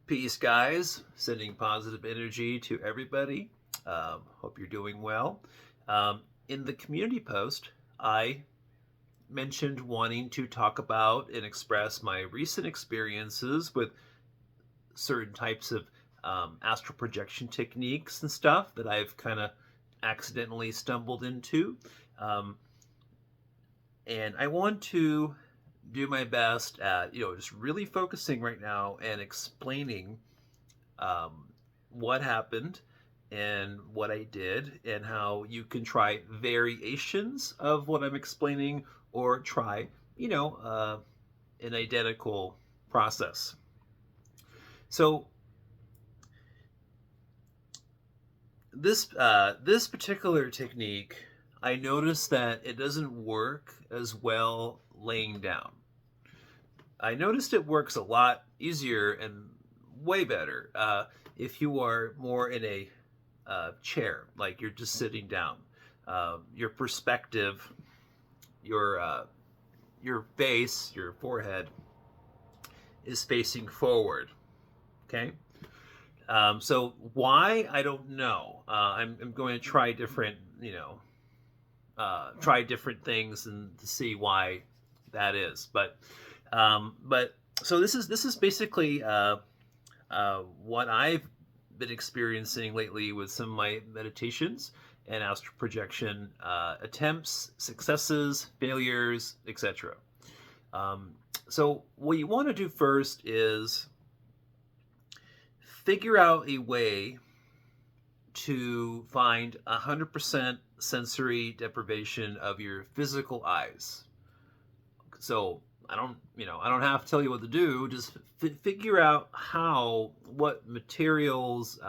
Peace, guys. Sending positive energy to everybody. Hope you're doing well. In the community post, I mentioned wanting to talk about and express my recent experiences with certain types of astral projection techniques and stuff that I've kind of accidentally stumbled into. Um, and I want to do my best at just really focusing right now and explaining um, what happened and what I did and how you can try variations of what I'm explaining or try an identical process. So this particular technique, I noticed that it doesn't work as well laying down. I noticed it works a lot easier and way better if you are more in a chair, like you're just sitting down. Your perspective, your face, your forehead is facing forward. Okay. So why, I don't know. I'm going to try different, try different things and to see why that is. But so this is basically what I've been experiencing lately with some of my meditations and astral projection attempts, successes, failures, etc. So what you want to do first is figure out a way to find 100% sensory deprivation of your physical eyes. So I don't have to tell you what to do. Just figure out what materials,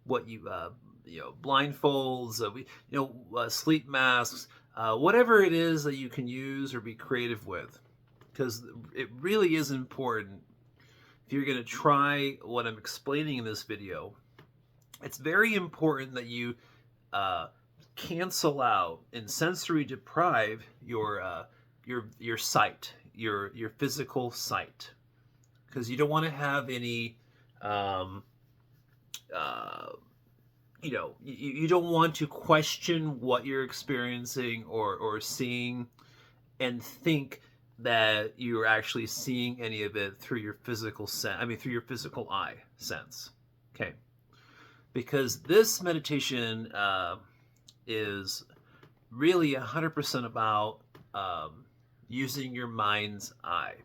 what blindfolds, sleep masks, whatever it is that you can use or be creative with, because it really is important. If you're going to try what I'm explaining in this video, it's very important that you cancel out and sensory deprive your sight, your physical sight, because you don't want to have any you don't want to question what you're experiencing or seeing and think that you're actually seeing any of it through your physical through your physical eye sense. Okay. Because this meditation is really 100% about using your mind's eye,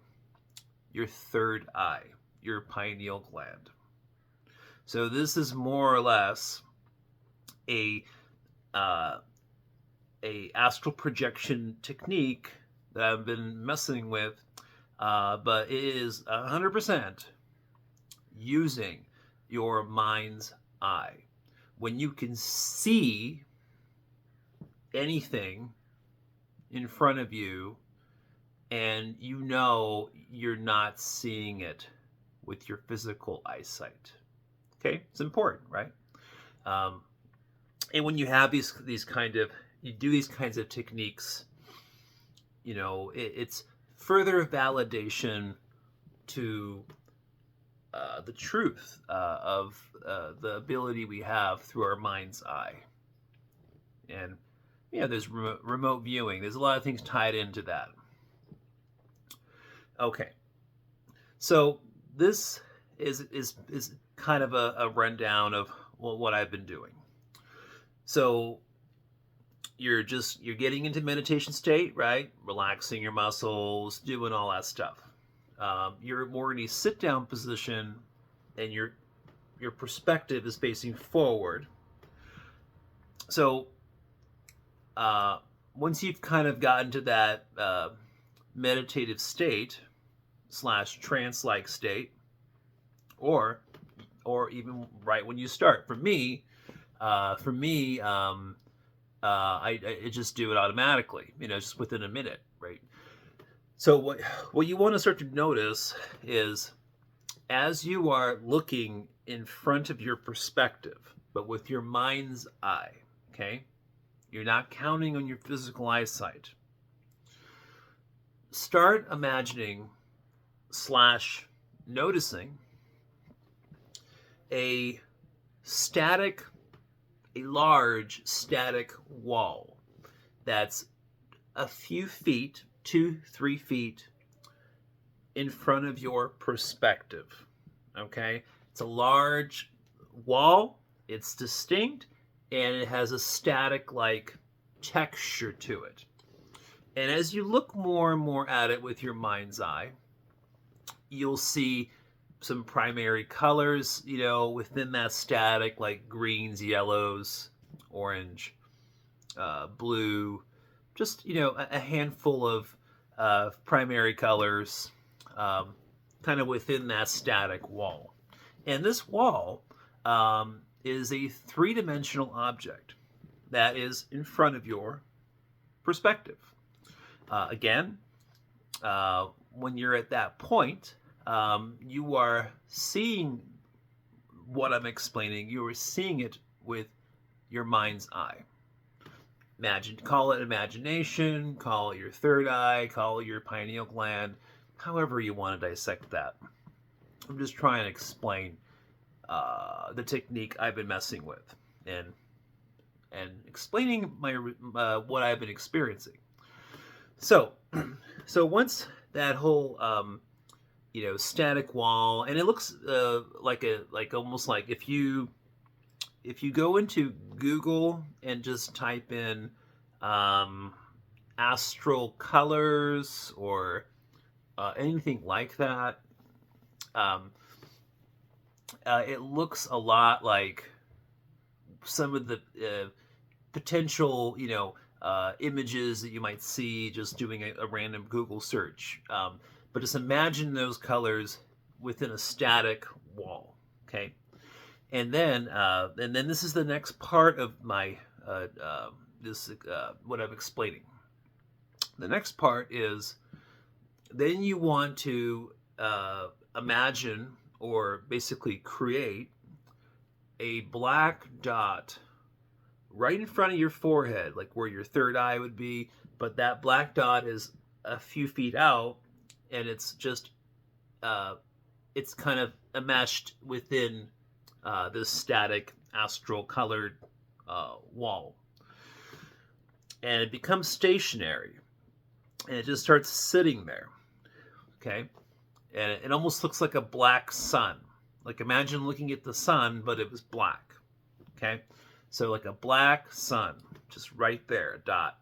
your third eye, your pineal gland. So this is more or less a astral projection technique that I've been messing with, but it is 100% using your mind's eye. When you can see anything in front of you and you're not seeing it with your physical eyesight. Okay, it's important, right? And when you have you do these kinds of techniques, it's further validation to the truth of the ability we have through our mind's eye. And there's remote viewing. There's a lot of things tied into that. Okay, so this is kind of a rundown of what I've been doing. So you're getting into meditation state, right? Relaxing your muscles, doing all that stuff. You're more in a sit down position, and your perspective is facing forward. So once you've kind of gotten to that meditative state / trance-like state, or even right when you start. For me, I just do it automatically, just within a minute, right? So what you want to start to notice is, as you are looking in front of your perspective, but with your mind's eye, okay? You're not counting on your physical eyesight. Start imagining / noticing a large static wall that's a few feet, 2-3 feet in front of your perspective. Okay? It's a large wall, it's distinct, and it has a static like texture to it. And as you look more and more at it with your mind's eye, you'll see some primary colors, within that static, like greens, yellows, orange, blue, just, a handful of primary colors kind of within that static wall. And this wall is a three-dimensional object that is in front of your perspective. Again, when you're at that point, you are seeing what I'm explaining. You are seeing it with your mind's eye. Call it imagination, call it your third eye, call it your pineal gland, however you want to dissect that. I'm just trying to explain the technique I've been messing with and explaining what I've been experiencing. So once that whole static wall, and it looks almost like if you go into Google and just type in astral colors or anything like that, it looks a lot like some of the potential images that you might see just doing a random Google search. But just imagine those colors within a static wall, okay? And then this is the next part of my what I'm explaining. The next part is then you want to imagine or basically create a black dot right in front of your forehead, like where your third eye would be, but that black dot is a few feet out, and it's just it's kind of enmeshed within this static astral colored wall, and it becomes stationary, and it just starts sitting there. Okay, and it almost looks like a black sun. Like imagine looking at the sun, but it was black. Okay, so like a black sun, just right there, a dot.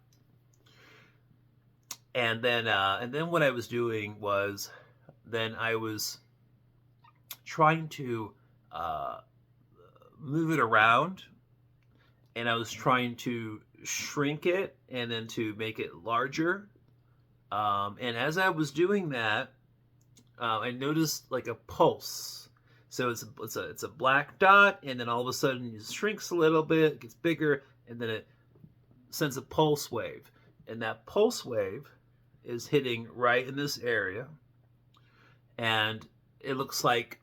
And then what I was doing was, then I was trying to move it around, and I was trying to shrink it and then to make it larger. And as I was doing that, I noticed like a pulse. So it's a black dot, and then all of a sudden it shrinks a little bit, gets bigger, and then it sends a pulse wave. And that pulse wave is hitting right in this area, and it looks like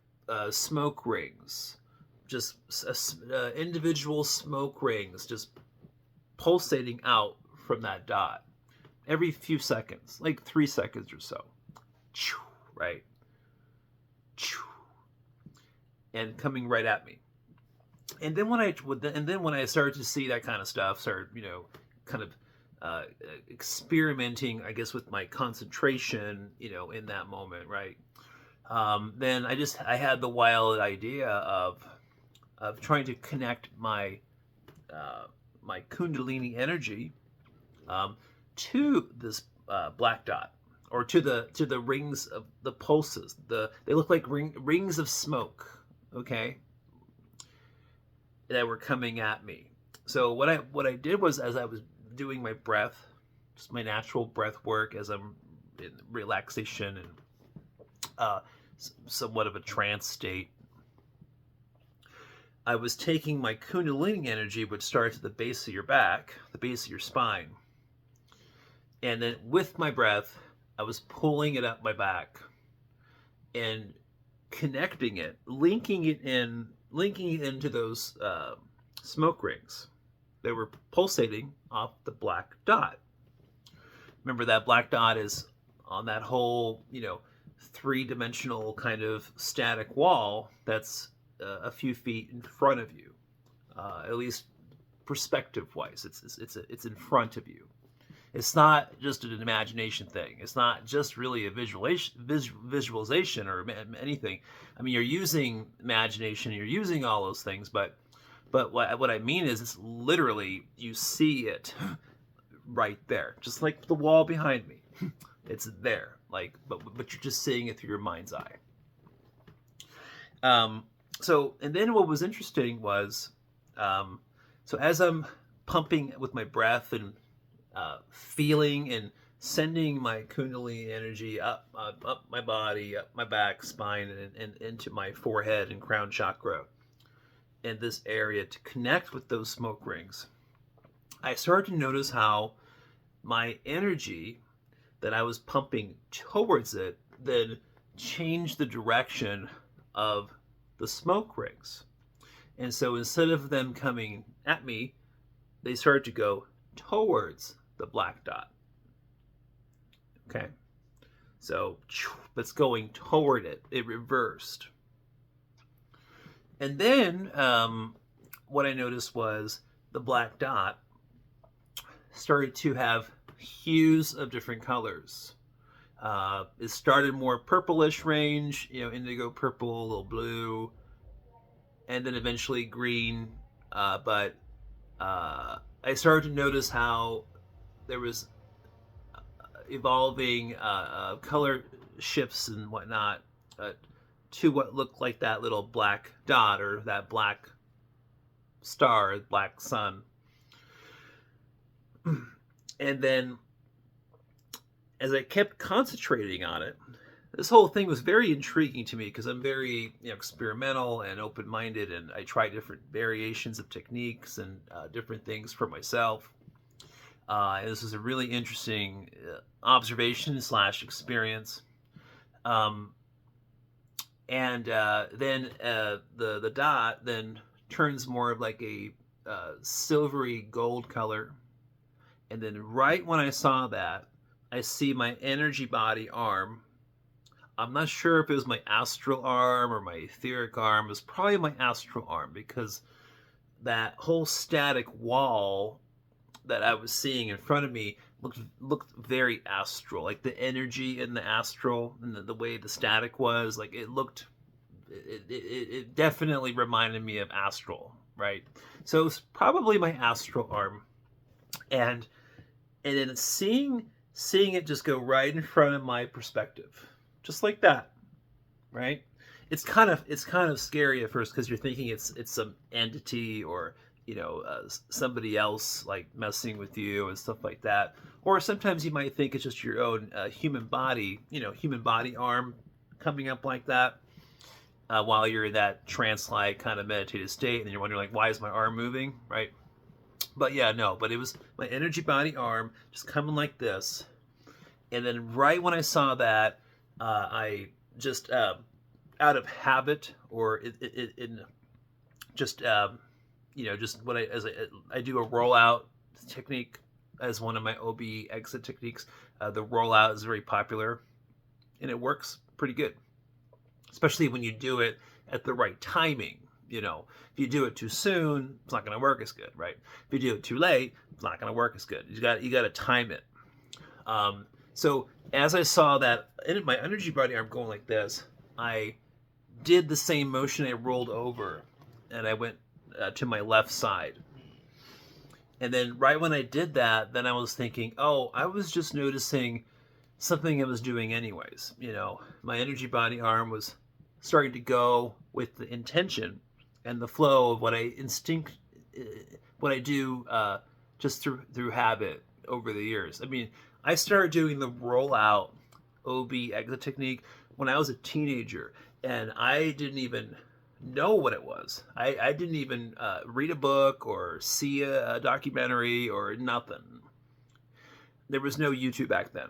smoke rings, just individual smoke rings just pulsating out from that dot every few seconds, like 3 seconds or so, right? And coming right at me. And then when I started to see that kind of stuff, started kind of experimenting, I guess, with my concentration, in that moment, right? Then I had the wild idea of trying to connect my my Kundalini energy to this black dot, or to the rings of the pulses. They look like rings of smoke, okay, that were coming at me. So what I did was, as I was doing my breath, just my natural breath work, as I'm in relaxation and somewhat of a trance state, I was taking my Kundalini energy, which starts at the base of your back, the base of your spine, and then with my breath, I was pulling it up my back and connecting it, linking it into those smoke rings that were pulsating off the black dot. Remember, that black dot is on that whole, three-dimensional kind of static wall that's a few feet in front of you, at least perspective-wise. It's in front of you. It's not just an imagination thing. It's not just really a visualization or anything. I mean, you're using imagination, you're using all those things, but what I mean is, it's literally, you see it right there, just like the wall behind me. It's there, like, but you're just seeing it through your mind's eye. So, and then what was interesting was, so as I'm pumping with my breath and feeling and sending my kundalini energy up my body, up my back, spine, and into my forehead and crown chakra, in this area to connect with those smoke rings, I started to notice how my energy that I was pumping towards it then changed the direction of the smoke rings. And so instead of them coming at me, they started to go towards the black dot. Okay. So it's going toward it. It reversed. And then what I noticed was the black dot started to have hues of different colors. It started more purplish range, indigo purple, a little blue, and then eventually green. But I started to notice how there was evolving color shifts and whatnot to what looked like that little black dot, or that black star, black sun. And then as I kept concentrating on it, this whole thing was very intriguing to me, because I'm very experimental and open-minded, and I try different variations of techniques and different things for myself. And this was a really interesting observation / experience. And then the dot then turns more of like a silvery gold color. And then right when I saw that, I see my energy body arm. I'm not sure if it was my astral arm or my etheric arm. It was probably my astral arm, because that whole static wall that I was seeing in front of me looked very astral. Like the energy in the astral and the way the static was, like it definitely reminded me of astral, right? So it was probably my astral arm. And then seeing it just go right in front of my perspective, just like that, right? It's kind of scary at first, because you're thinking it's some entity, or somebody else like messing with you and stuff like that. Or sometimes you might think it's just your own human body arm coming up like that, while you're in that trance-like kind of meditative state, and you're wondering, like, why is my arm moving, right? But yeah, no, but it was my energy body arm just coming like this. And then right when I saw that, I just out of habit, or just what I do a rollout technique as one of my OB exit techniques. The rollout is very popular, and it works pretty good, especially when you do it at the right timing. If you do it too soon, it's not going to work as good, right? If you do it too late, it's not going to work as good. You got to time it. So as I saw that in my energy body arm going like this, I did the same motion. I rolled over, and I went to my left side. And then right when I did that, then I was thinking, oh, I was just noticing something I was doing anyways. My energy body arm was starting to go with the intention and the flow of what I do just through habit over the years. I mean, I started doing the rollout OB exit technique when I was a teenager, and I didn't even know what it was. I didn't even read a book or see a documentary or nothing. There was no YouTube back then,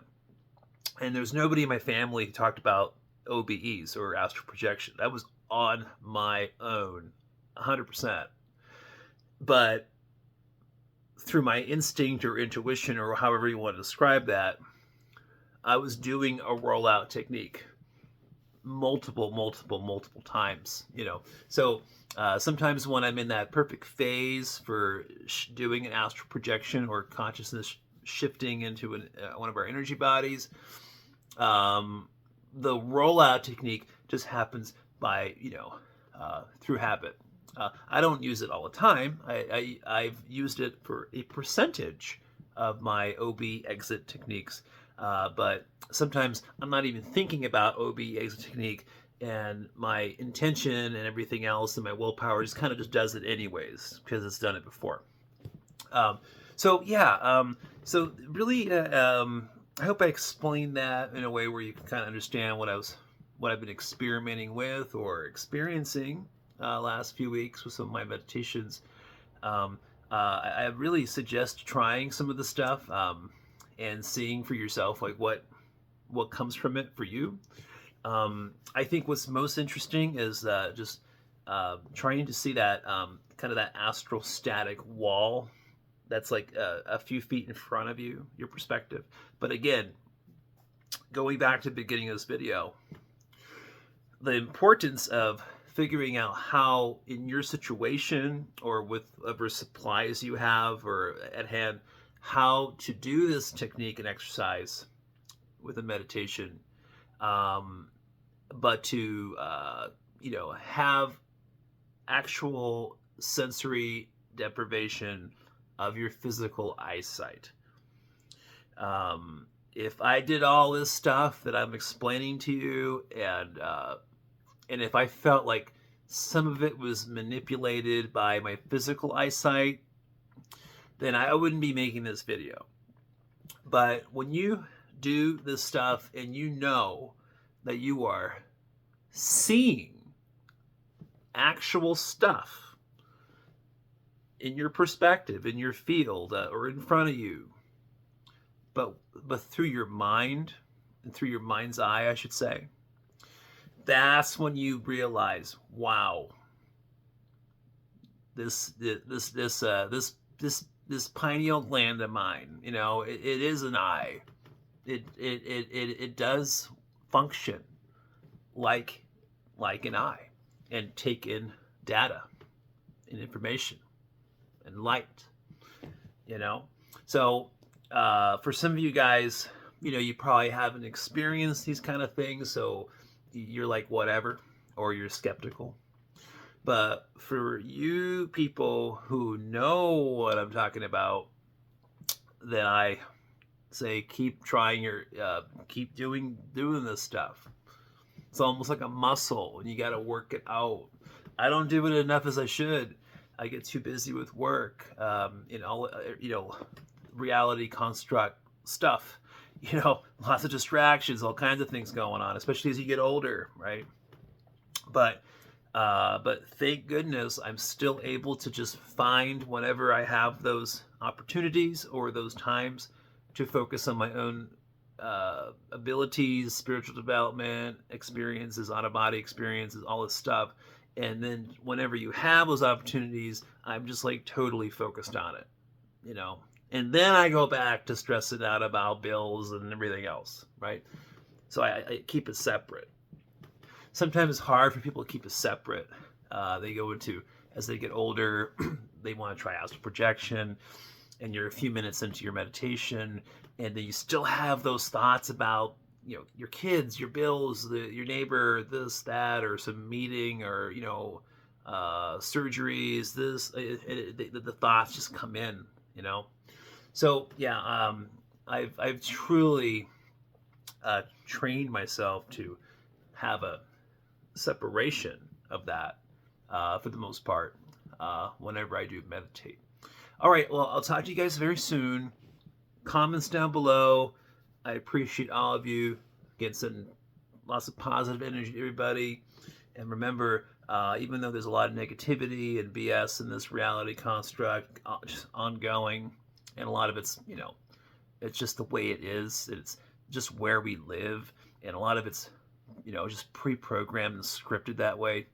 and there was nobody in my family who talked about OBEs or astral projection. That was on my own, 100%. But through my instinct or intuition, or however you want to describe that, I was doing a rollout technique. multiple times, So sometimes when I'm in that perfect phase for doing an astral projection or consciousness shifting into one of our energy bodies, the rollout technique just happens by, through habit. I don't use it all the time. I've used it for a percentage of my OB exit techniques, but sometimes I'm not even thinking about OB exit technique, and my intention and everything else and my willpower just kind of just does it anyways because it's done it before. So yeah, so really, I hope I explained that in a way where you can kind of understand what I've been experimenting with or experiencing last few weeks with some of my meditations. I really suggest trying some of the stuff and seeing for yourself like what comes from it for you. I think what's most interesting is just trying to see that kind of that astral static wall that's like a few feet in front of you, your perspective. But again, going back to the beginning of this video, the importance of figuring out how in your situation or with whatever supplies you have or at hand, how to do this technique and exercise with a meditation, but to have actual sensory deprivation of your physical eyesight. If I did all this stuff that I'm explaining to you, and if I felt like some of it was manipulated by my physical eyesight, then I wouldn't be making this video. But when you do this stuff and you know that you are seeing actual stuff in your perspective, in your field, or in front of you, but through your mind and through your mind's eye, I should say, that's when you realize, wow, this pineal gland of mine, it is an eye. It does function like an eye and take in data and information and light, So for some of you guys, you probably haven't experienced these kind of things, so you're like, whatever, or you're skeptical. But for you people who know what I'm talking about, then I say keep trying keep doing this stuff. It's almost like a muscle, and you got to work it out. I don't do it enough as I should. I get too busy with work, reality construct stuff. Lots of distractions, all kinds of things going on, especially as you get older, right? But thank goodness I'm still able to just find whenever I have those opportunities or those times to focus on my own abilities, spiritual development, experiences, out-of-body experiences, all this stuff. And then whenever you have those opportunities, I'm just like totally focused on it, And then I go back to stressing out about bills and everything else, right? So I keep it separate. Sometimes it's hard for people to keep it separate. They go into, as they get older, they want to try astral projection, and you're a few minutes into your meditation, and then you still have those thoughts about, your kids, your bills, your neighbor, this, that, or some meeting, or, surgeries, the thoughts just come in, So, yeah, I've truly trained myself to have a separation of that for the most part whenever I do meditate. All right, well, I'll talk to you guys very soon. Comments down below. I appreciate all of you. Again, sending lots of positive energy to everybody. And remember, even though there's a lot of negativity and BS in this reality construct, just ongoing, and a lot of it's, it's just the way it is. It's just where we live. And a lot of it's, just pre-programmed and scripted that way.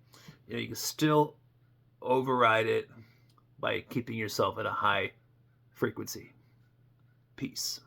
You can still override it by keeping yourself at a high frequency. Peace.